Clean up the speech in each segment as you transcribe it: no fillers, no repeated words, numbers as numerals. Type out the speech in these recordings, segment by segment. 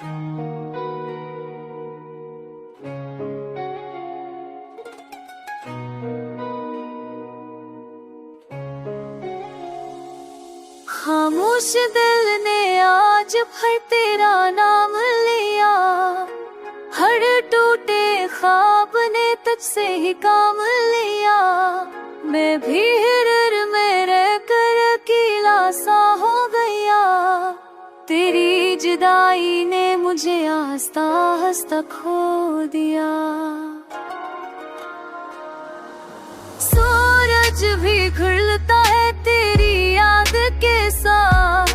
खामोश दिल ने आज भर तेरा नाम लिया, हर टूटे ख्वाब ने तुझसे ही काम लिया। मैं भी हिरर में रह कर अकेला सा हो गया, तेरी जुदाई ने मुझे आस्ता आस्ता खो दिया। सूरज भी घुलता है तेरी याद के साथ,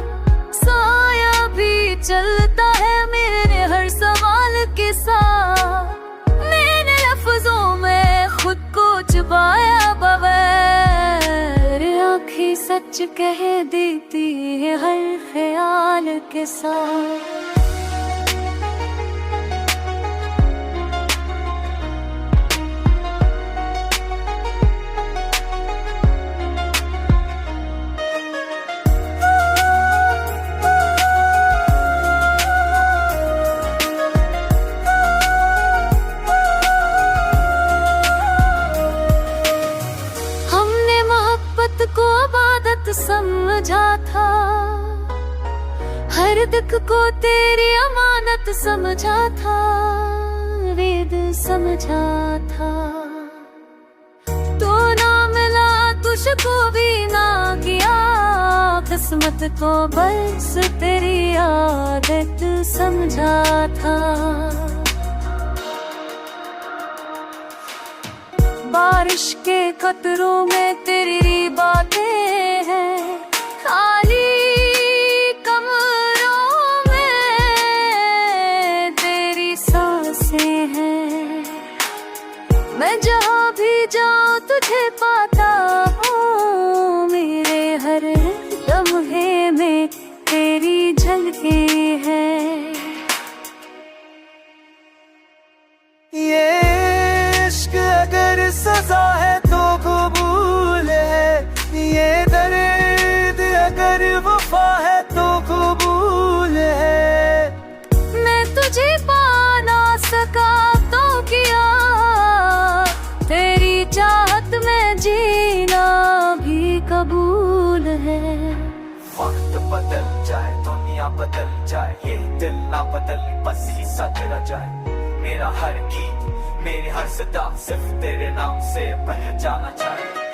साया भी चलता है मेरे हर सवाल के साथ। मैंने लफ्जों में खुद को छुपाया बगैर, आँखें सच कह देती है हर ख्याल के साथ। को इबादत समझा था, हर दुख को तेरी अमानत समझा था, वेद समझा था। तो ना मिला तुझको भी ना किया, किस्मत को बस तेरी आदत समझा था। बारिश के कतरों में तेरी बातें हैं, खाली कमरों में तेरी सांसें हैं। मैं जहाँ भी जाऊँ तुझे पाता हूँ, मेरे हर लम्हे में तेरी झलकें हैं। ये इश्क अगर सजा है तो कबूल है, ये दर्द अगर वफा है तो कबूल है। मैं तुझे पा ना सका तो किया, तेरी चाहत में जीना भी कबूल है। वक्त बदल जाए, दुनिया बदल जाए, ये दिल ना बदल बस हिस्सा तेरा जाए। मेरा हर गीत, मेरी हर सदा सिर्फ तेरे नाम से पहचाना जाए।